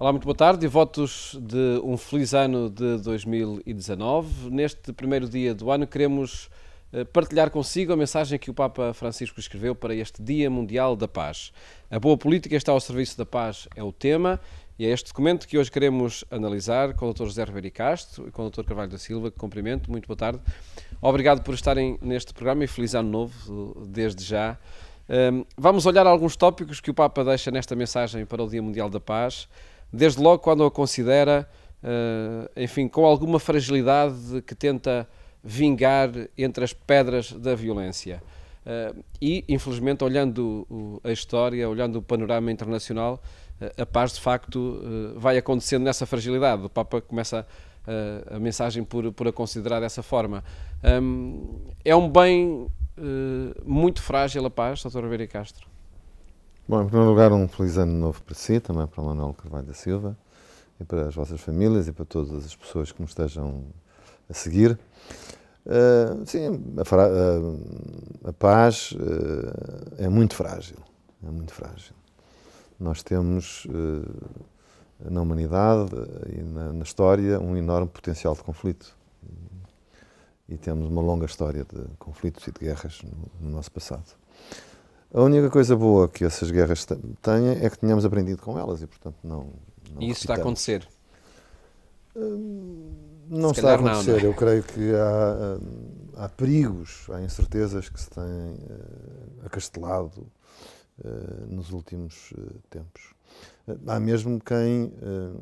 Olá, muito boa tarde e votos de um feliz ano de 2019. Neste primeiro dia do ano queremos partilhar consigo a mensagem que o Papa Francisco escreveu para este Dia Mundial da Paz. A boa política está ao serviço da paz é o tema e é este documento que hoje queremos analisar com o Dr. José Ribeiro Castro e com o Dr. Carvalho da Silva, que cumprimento. Muito boa tarde. Obrigado por estarem neste programa e feliz ano novo desde já. Vamos olhar alguns tópicos que o Papa deixa nesta mensagem para o Dia Mundial da Paz. Desde logo quando a considera, enfim, com alguma fragilidade que tenta vingar entre as pedras da violência. E, infelizmente, olhando a história, olhando o panorama internacional, a paz, de facto, vai acontecendo nessa fragilidade. O Papa começa a mensagem por a considerar dessa forma. É um bem muito frágil a paz, Dr. Ribeiro Castro? Bom, em primeiro lugar, um feliz ano novo para si, também para o Manuel Carvalho da Silva e para as vossas famílias e para todas as pessoas que nos estejam a seguir. Sim, a paz é muito frágil, é muito frágil. Nós temos na humanidade e na história um enorme potencial de conflito e temos uma longa história de conflitos e de guerras no nosso passado. A única coisa boa que essas guerras têm é que tenhamos aprendido com elas e, portanto, não e isso está a acontecer? Não está a acontecer. Eu creio que há perigos, há incertezas que se têm acastelado nos últimos tempos. Há mesmo quem,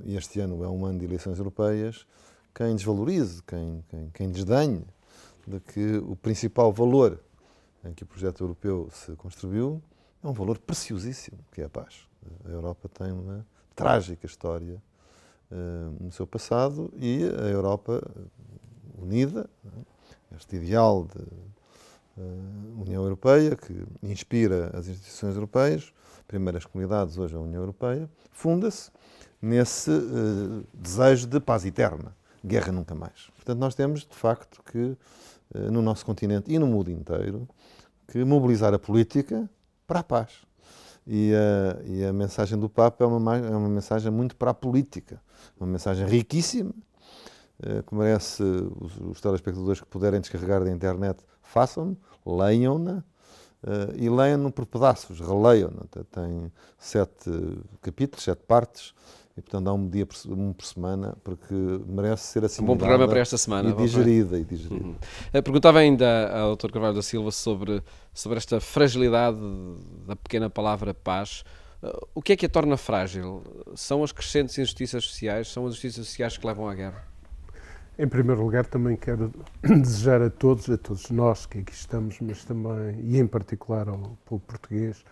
e este ano é um ano de eleições europeias, quem desvalorize, quem desdenhe de que o principal valor em que o projeto europeu se construiu é um valor preciosíssimo, que é a paz. A Europa tem uma trágica história no seu passado e a Europa unida, este ideal de União Europeia que inspira as instituições europeias, primeiras comunidades, hoje a União Europeia, funda-se nesse desejo de paz eterna, guerra nunca mais. Portanto, nós temos, de facto, que no nosso continente e no mundo inteiro, que mobilizar a política para a paz. E a mensagem do Papa é uma mensagem muito para a política, uma mensagem riquíssima, que merece os telespectadores que puderem descarregar da internet, façam-no, leiam-na, e leiam-no por pedaços, releiam-na. Tem 7 capítulos, 7 partes, e, portanto, há um dia por semana, porque merece ser assimilada. Um bom programa para esta semana. E digerida. Perguntava ainda ao Dr. Carvalho da Silva sobre esta fragilidade da pequena palavra paz. O que é que a torna frágil? São as crescentes injustiças sociais? São as injustiças sociais que levam à guerra? Em primeiro lugar, também quero desejar a todos nós que aqui estamos, mas também, e em particular ao povo português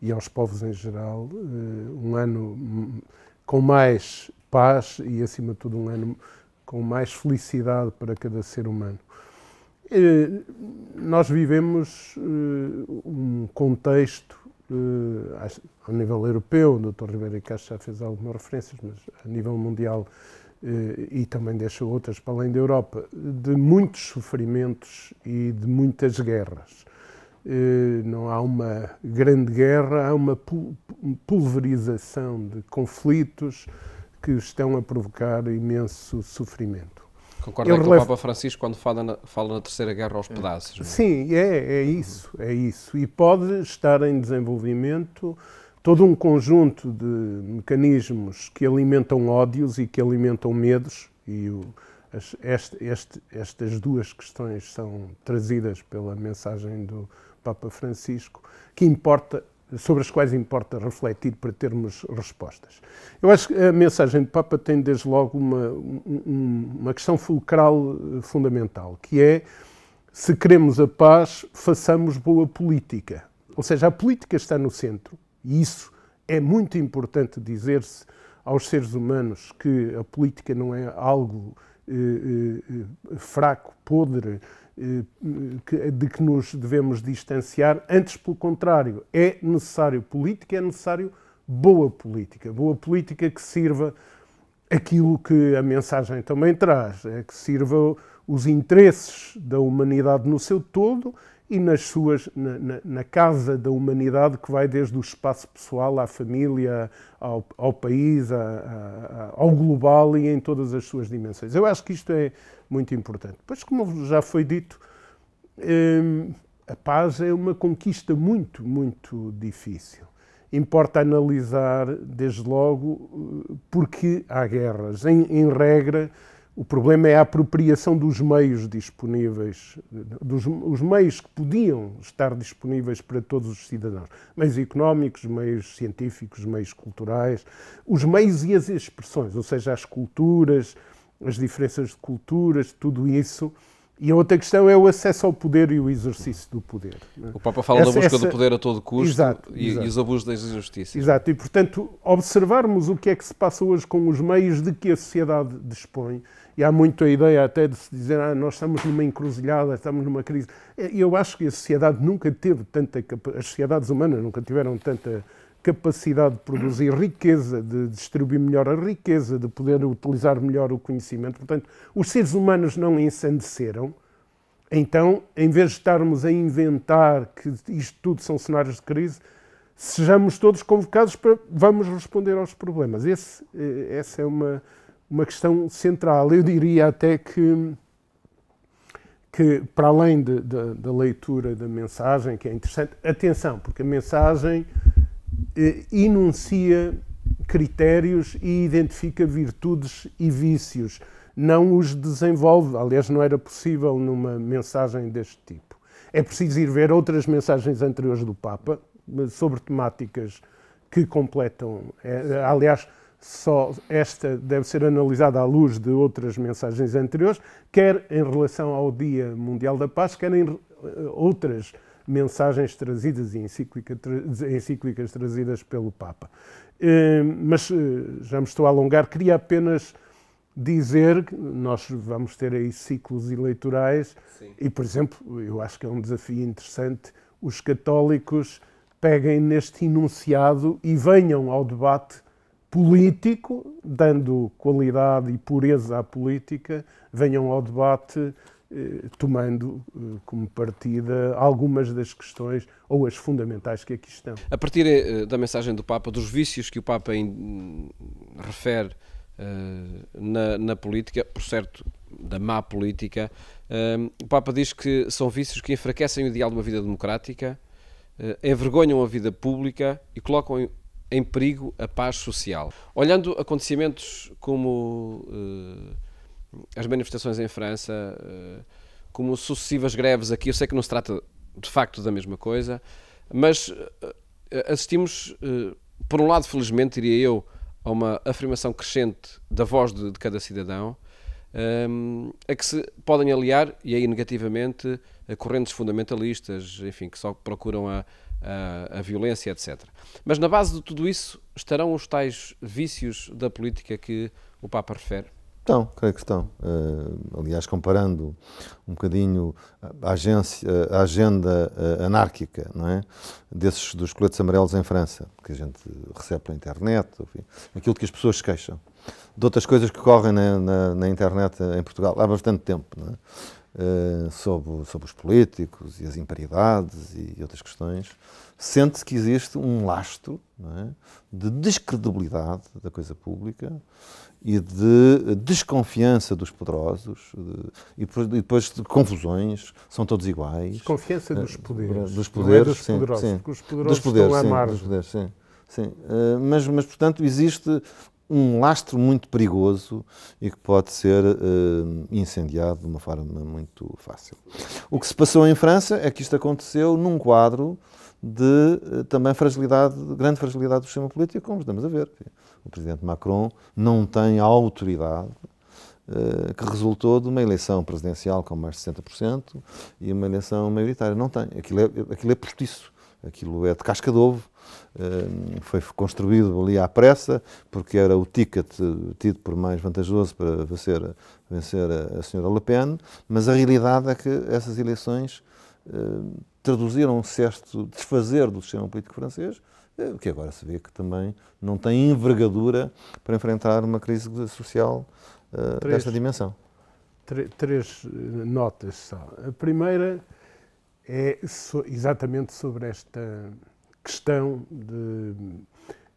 e aos povos em geral, um ano com mais paz e, acima de tudo, um ano com mais felicidade para cada ser humano. Nós vivemos um contexto, ao nível europeu, o Dr. Ribeiro Castro já fez algumas referências, mas a nível mundial, e também deixa outras para além da Europa, de muitos sofrimentos e de muitas guerras. Não há uma grande guerra, há uma pulverização de conflitos que estão a provocar imenso sofrimento. Concorda com o Papa Francisco quando fala na Terceira Guerra aos pedaços? Não? Sim, é isso. E pode estar em desenvolvimento todo um conjunto de mecanismos que alimentam ódios e que alimentam medos, e estas duas questões são trazidas pela mensagem do Papa Francisco, sobre as quais importa refletir para termos respostas. Eu acho que a mensagem do Papa tem, desde logo, uma questão fulcral fundamental, que é: se queremos a paz, façamos boa política. Ou seja, a política está no centro, e isso é muito importante dizer-se aos seres humanos, que a política não é algo fraco, podre, de que nos devemos distanciar. Antes, pelo contrário, é necessário política, é necessário boa política que sirva aquilo que a mensagem também traz, é que sirva os interesses da humanidade no seu todo e na casa da humanidade, que vai desde o espaço pessoal à família, ao país, ao global e em todas as suas dimensões. Eu acho que isto é muito importante. Pois, como já foi dito, a paz é uma conquista muito, muito difícil. Importa analisar, desde logo, porque há guerras. Em regra, o problema é a apropriação dos meios disponíveis, os meios que podiam estar disponíveis para todos os cidadãos. Meios económicos, meios científicos, meios culturais, os meios e as expressões, ou seja, as culturas, as diferenças de culturas, tudo isso. E a outra questão é o acesso ao poder e o exercício do poder. O Papa fala da busca do poder a todo custo. Exato. E os abusos das injustiças. Exato, e portanto observarmos o que é que se passa hoje com os meios de que a sociedade dispõe, e há muito a ideia até de se dizer nós estamos numa encruzilhada, estamos numa crise. Eu acho que a sociedade nunca teve as sociedades humanas nunca tiveram tanta capacidade de produzir riqueza, de distribuir melhor a riqueza, de poder utilizar melhor o conhecimento. Portanto, os seres humanos não ensandeceram. Então, em vez de estarmos a inventar que isto tudo são cenários de crise, sejamos todos convocados para vamos responder aos problemas. Essa é uma questão central. Eu diria até que para além da leitura da mensagem, que é interessante, atenção, porque a mensagem enuncia critérios e identifica virtudes e vícios, não os desenvolve. Aliás, não era possível numa mensagem deste tipo. É preciso ir ver outras mensagens anteriores do Papa sobre temáticas que completam. Aliás, só esta deve ser analisada à luz de outras mensagens anteriores, quer em relação ao Dia Mundial da Paz, quer em outras mensagens trazidas e encíclicas trazidas pelo Papa. Mas já me estou a alongar, queria apenas dizer que nós vamos ter aí ciclos eleitorais. Sim. E, por exemplo, eu acho que é um desafio interessante, os católicos peguem neste enunciado e venham ao debate político, dando qualidade e pureza à política, venham ao debate tomando como partida algumas das questões ou as fundamentais que aqui estão. A partir da mensagem do Papa, dos vícios que o Papa refere na política, por certo, da má política, o Papa diz que são vícios que enfraquecem o ideal de uma vida democrática, envergonham a vida pública e colocam em perigo a paz social. Olhando acontecimentos como as manifestações em França, como sucessivas greves aqui, eu sei que não se trata de facto da mesma coisa, mas assistimos, por um lado, felizmente, diria eu, a uma afirmação crescente da voz de cada cidadão, a que se podem aliar, e aí negativamente, a correntes fundamentalistas, enfim, que só procuram a violência, etc. Mas na base de tudo isso estarão os tais vícios da política que o Papa refere? Estão, creio que estão. Aliás, comparando um bocadinho a agenda anárquica, não é? Dos coletes amarelos em França, que a gente recebe pela internet, enfim, aquilo que as pessoas se queixam, de outras coisas que correm na internet em Portugal há bastante tempo, não é? Sobre os políticos e as imparidades e outras questões, sente-se que existe um lastro, não é, de descredibilidade da coisa pública e de desconfiança dos poderosos e depois de confusões, são todos iguais. Desconfiança dos poderes. Dos poderes, dos sim, poderosos, sim. Porque os poderosos estão à margem. Dos poderes, sim, sim. Mas, portanto, existe um lastro muito perigoso e que pode ser incendiado de uma forma muito fácil. O que se passou em França é que isto aconteceu num quadro de também grande fragilidade do sistema político, como estamos a ver. O presidente Macron não tem a autoridade que resultou de uma eleição presidencial com mais de 60% e uma eleição maioritária. Não tem. Aquilo é postiço. Aquilo é de casca de ovo. Foi construído ali à pressa, porque era o ticket tido por mais vantajoso para vencer a senhora Le Pen, mas a realidade é que essas eleições traduziram um certo desfazer do sistema político francês, que agora se vê que também não tem envergadura para enfrentar uma crise social desta dimensão. três notas só. A primeira é exatamente sobre esta questão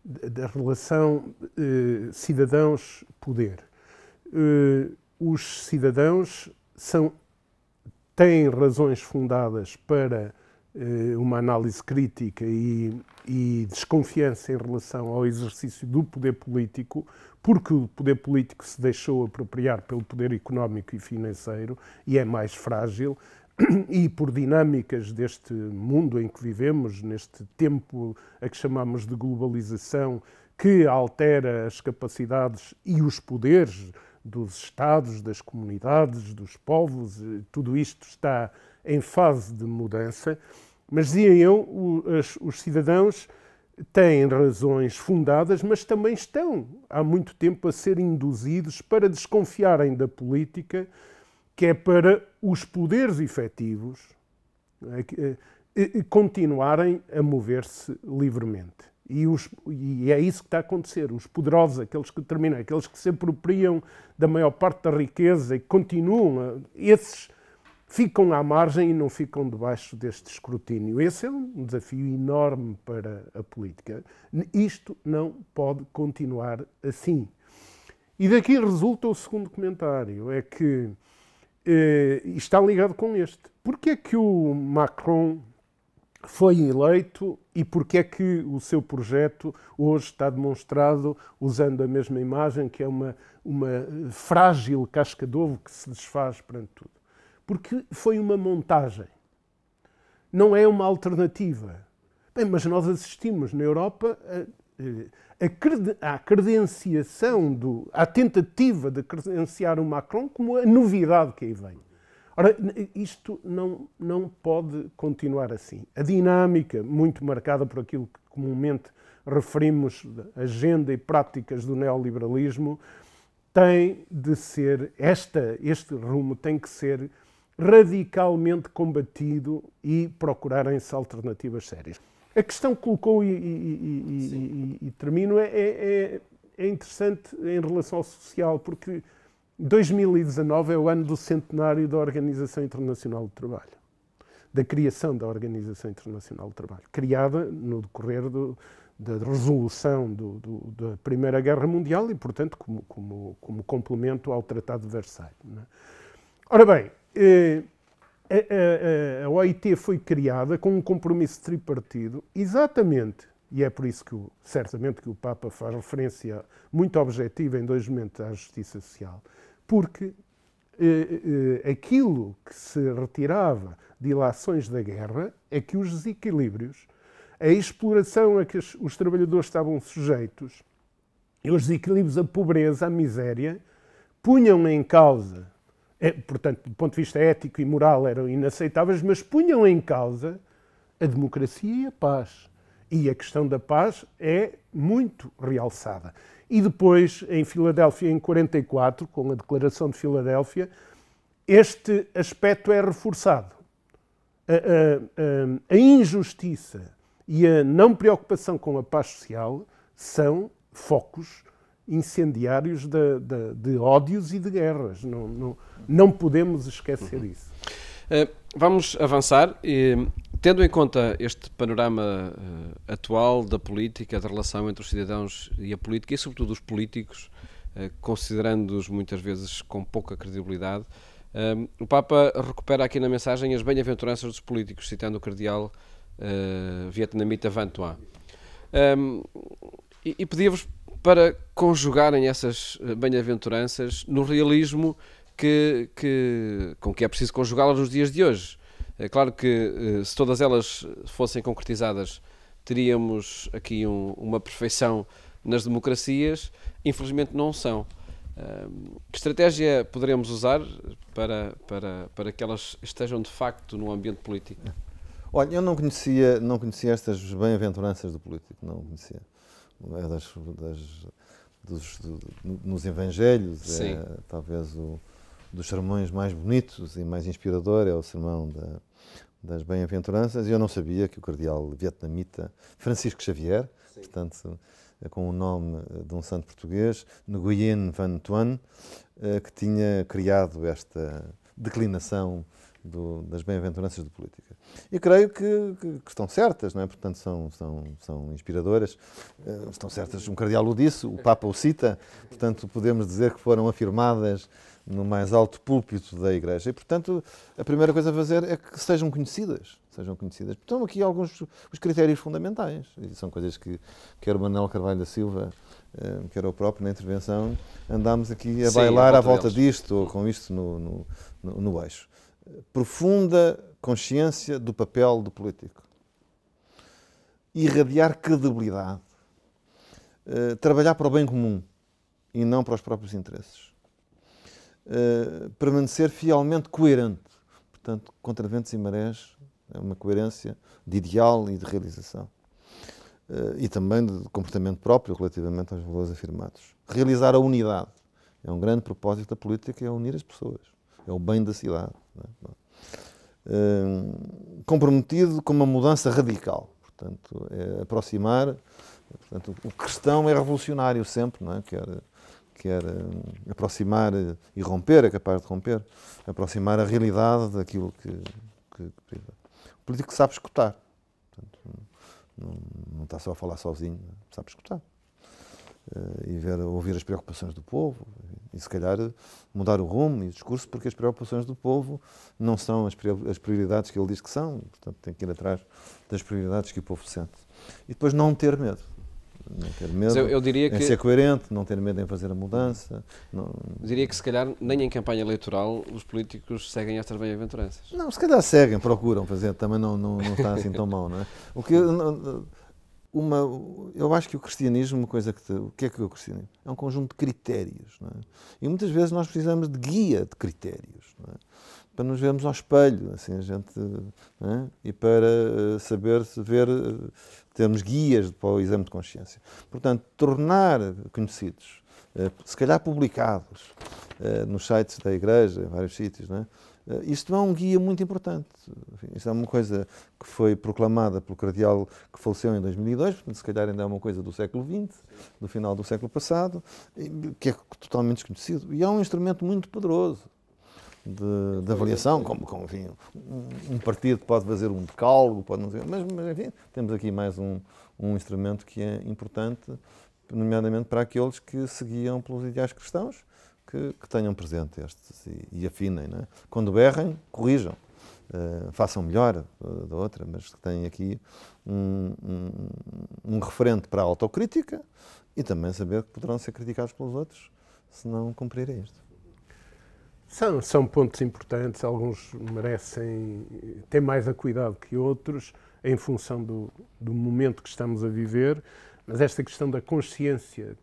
da relação cidadãos-poder. Os cidadãos têm razões fundadas para uma análise crítica e desconfiança em relação ao exercício do poder político, porque o poder político se deixou apropriar pelo poder económico e financeiro e é mais frágil, e por dinâmicas deste mundo em que vivemos, neste tempo a que chamamos de globalização, que altera as capacidades e os poderes dos Estados, das comunidades, dos povos, tudo isto está em fase de mudança, mas dizia eu, os cidadãos têm razões fundadas, mas também estão há muito tempo a ser induzidos para desconfiarem da política, que é para os poderes efetivos continuarem a mover-se livremente. E é isso que está a acontecer. Os poderosos, aqueles que determinam, aqueles que se apropriam da maior parte da riqueza e continuam, esses ficam à margem e não ficam debaixo deste escrutínio. Esse é um desafio enorme para a política. Isto não pode continuar assim. E daqui resulta o segundo comentário, é que está ligado com este. Porquê é que o Macron foi eleito e porquê é que o seu projeto hoje está demonstrado usando a mesma imagem, que é uma frágil casca de ovo que se desfaz perante tudo? Porque foi uma montagem. Não é uma alternativa. Bem, mas nós assistimos na Europa à credenciação, à tentativa de credenciar o Macron como a novidade que aí vem. Ora, isto não pode continuar assim. A dinâmica, muito marcada por aquilo que comumente referimos, agenda e práticas do neoliberalismo, tem de ser, este rumo tem que ser radicalmente combatido e procurarem-se alternativas sérias. A questão que colocou e termino é interessante em relação ao social, porque 2019 é o ano do centenário da Organização Internacional do Trabalho, da criação da Organização Internacional do Trabalho, criada no decorrer da resolução da Primeira Guerra Mundial e, portanto, como complemento ao Tratado de Versailles. Não é? Ora bem, a OIT foi criada com um compromisso tripartido, exatamente, e é por isso que certamente que o Papa faz referência muito objetiva em dois momentos à justiça social, porque aquilo que se retirava de ilações da guerra é que os desequilíbrios, a exploração a que os trabalhadores estavam sujeitos, e os desequilíbrios, a pobreza, a miséria, punham em causa, portanto, do ponto de vista ético e moral eram inaceitáveis, mas punham em causa a democracia e a paz. E a questão da paz é muito realçada. E depois, em Filadélfia, em 1944, com a Declaração de Filadélfia, este aspecto é reforçado. A injustiça e a não preocupação com a paz social são focos incendiários de ódios e de guerras. Não podemos esquecer isso. Vamos avançar. Tendo em conta este panorama atual da política, da relação entre os cidadãos e a política, e sobretudo os políticos, considerando-os muitas vezes com pouca credibilidade, o Papa recupera aqui na mensagem as bem-aventuranças dos políticos, citando o cardeal vietnamita Van Thuan. E pedia-vos para conjugarem essas bem-aventuranças no realismo com que é preciso conjugá-las nos dias de hoje. É claro que se todas elas fossem concretizadas, teríamos aqui uma perfeição nas democracias. Infelizmente não são. Que estratégia poderemos usar para que elas estejam de facto no ambiente político? Olha, eu não conhecia estas bem-aventuranças do político, não conhecia. Nos Evangelhos, talvez dos sermões mais bonitos e mais inspirador é o sermão das bem-aventuranças, e eu não sabia que o cardeal vietnamita Francisco Xavier, portanto, com o nome de um santo português, Nguyen Van Thuan, que tinha criado esta declinação das bem-aventuranças de política. E creio que estão certas, não é? Portanto, são inspiradoras, estão certas. Um cardeal o disse, o Papa o cita, portanto, podemos dizer que foram afirmadas no mais alto púlpito da Igreja. E, portanto, a primeira coisa a fazer é que sejam conhecidas. Então, aqui alguns os critérios fundamentais. E são coisas que quer o Manuel Carvalho da Silva, quer eu próprio, na intervenção, andámos aqui a bailar à volta disto, ou com isto no eixo. Profunda consciência do papel do político. Irradiar credibilidade. Trabalhar para o bem comum e não para os próprios interesses. Permanecer fielmente coerente. Portanto, contra ventos e marés, é uma coerência de ideal e de realização. E também de comportamento próprio relativamente aos valores afirmados. Realizar a unidade. É um grande propósito da política, é unir as pessoas. É o bem da cidade. Comprometido com uma mudança radical. Portanto, é aproximar. Portanto, o cristão é revolucionário sempre, não é? Quer aproximar e romper, é capaz de romper, aproximar a realidade daquilo que o político sabe escutar. Portanto, não está só a falar sozinho, sabe escutar. E ouvir as preocupações do povo e, se calhar, mudar o rumo e o discurso, porque as preocupações do povo não são as prioridades que ele diz que são. Portanto, tem que ir atrás das prioridades que o povo sente. E depois não ter medo. Não ter medo eu diria em ser coerente, não ter medo em fazer a mudança. Eu diria que, se calhar, nem em campanha eleitoral os políticos seguem estas bem-aventuranças. Não, se calhar seguem, procuram fazer, também não está assim tão mau, não é? Eu acho que o cristianismo, o que é o cristianismo? É um conjunto de critérios, não é? E muitas vezes nós precisamos de guia de critérios, não é? Para nos vermos ao espelho, assim, a gente, não é? E para saber ver, termos guias para o exame de consciência. Portanto, tornar conhecidos, se calhar publicados nos sites da Igreja, em vários sítios, não é? Isto é um guia muito importante. Enfim, isto é uma coisa que foi proclamada pelo cardeal que faleceu em 2002, portanto, se calhar ainda é uma coisa do século XX, do final do século passado, que é totalmente desconhecido. E é um instrumento muito poderoso de avaliação, como enfim, um partido pode fazer um decálogo, pode não dizer, mas enfim, temos aqui mais um instrumento que é importante, nomeadamente para aqueles que seguiam pelos ideais cristãos, que tenham presente estes e afinem, não é? Quando berrem, corrijam, façam melhor da outra, mas que tenham aqui um referente para a autocrítica e também saber que poderão ser criticados pelos outros se não cumprirem isto. São pontos importantes, alguns merecem ter mais a cuidado que outros em função do momento que estamos a viver, mas esta questão da consciência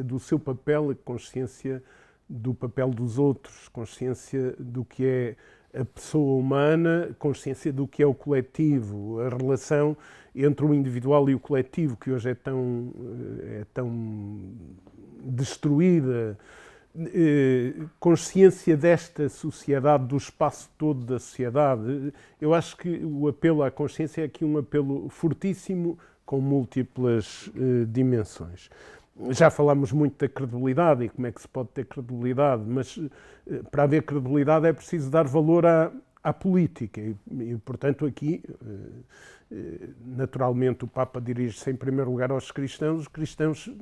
do seu papel e consciência do papel dos outros, consciência do que é a pessoa humana, consciência do que é o coletivo, a relação entre o individual e o coletivo, que hoje é tão destruída, consciência desta sociedade, do espaço todo da sociedade. Eu acho que o apelo à consciência é aqui um apelo fortíssimo, com múltiplas dimensões. Já falámos muito da credibilidade e como é que se pode ter credibilidade, mas para haver credibilidade é preciso dar valor à política e, portanto, aqui, naturalmente, o Papa dirige-se em primeiro lugar aos cristãos. Os cristãos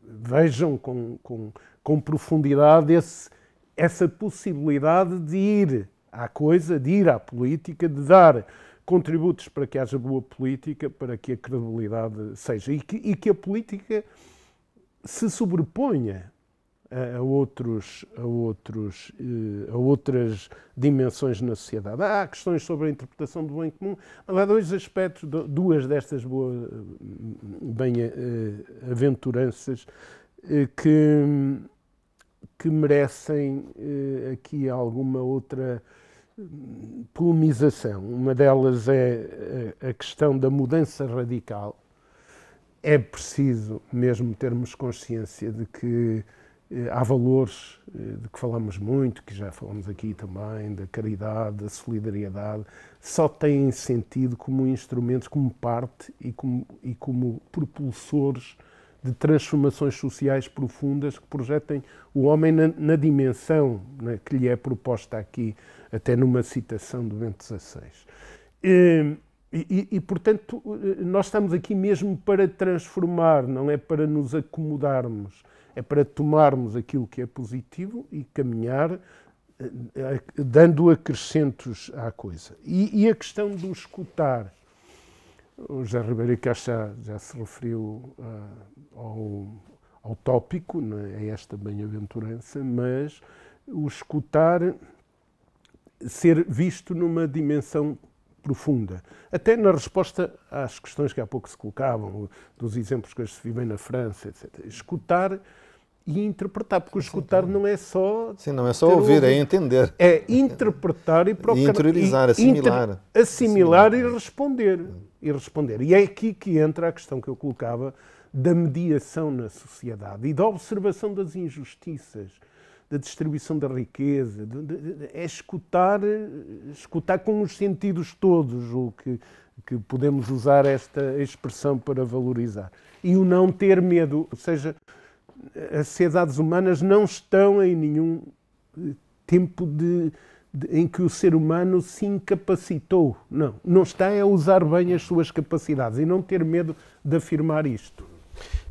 vejam com profundidade essa possibilidade de ir à coisa, de ir à política, de dar contributos para que haja boa política, para que a credibilidade seja. E que a política se sobreponha a outras dimensões na sociedade. Há questões sobre a interpretação do bem comum, mas há dois aspectos, duas destas bem-aventuranças que merecem aqui alguma outra polemização. Uma delas é a questão da mudança radical. É preciso mesmo termos consciência de que Há valores de que falamos muito, que já falamos aqui também, da caridade, da solidariedade, só têm sentido como instrumentos, como parte e como propulsores de transformações sociais profundas que projetem o homem na dimensão, né, que lhe é proposta aqui, até numa citação do Bento XVI. Portanto, nós estamos aqui mesmo para transformar, não é para nos acomodarmos, é para tomarmos aquilo que é positivo e caminhar dando acrescentos à coisa. E a questão do escutar, o José Ribeiro Castro já se referiu ao tópico, né, a esta bem-aventurança, mas o escutar ser visto numa dimensão profunda. Até na resposta às questões que há pouco se colocavam, dos exemplos que hoje se vivem na França, etc. Escutar e interpretar, porque o escutar não é só... Sim, não é só ouvir, é entender. É interpretar e procurar... E interiorizar, assimilar. Assimilar e responder. E é aqui que entra a questão que eu colocava da mediação na sociedade e da observação das injustiças, da distribuição da riqueza, é escutar com os sentidos todos, o que podemos usar esta expressão para valorizar. E o não ter medo, ou seja, as sociedades humanas não estão em nenhum tempo em que o ser humano se incapacitou. Não está a usar bem as suas capacidades e não ter medo de afirmar isto.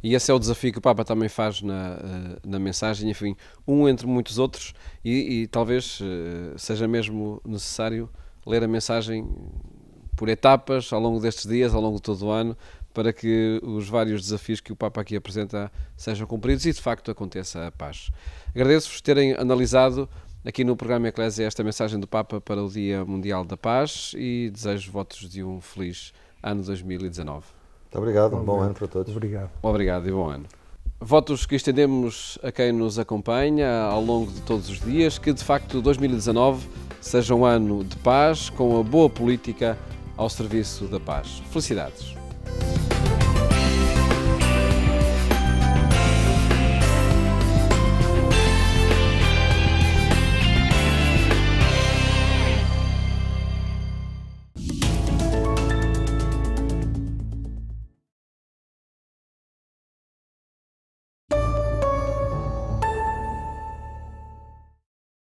E esse é o desafio que o Papa também faz na mensagem, enfim, um entre muitos outros, e talvez seja mesmo necessário ler a mensagem por etapas ao longo destes dias, ao longo de todo o ano, para que os vários desafios que o Papa aqui apresenta sejam cumpridos e, de facto, aconteça a paz. Agradeço-vos terem analisado aqui no programa Eclésia esta mensagem do Papa para o Dia Mundial da Paz e desejo votos de um feliz ano 2019. Muito obrigado, um bom ano para todos. Obrigado e bom ano. Votos que estendemos a quem nos acompanha ao longo de todos os dias, que de facto 2019 seja um ano de paz, com a boa política ao serviço da paz. Felicidades!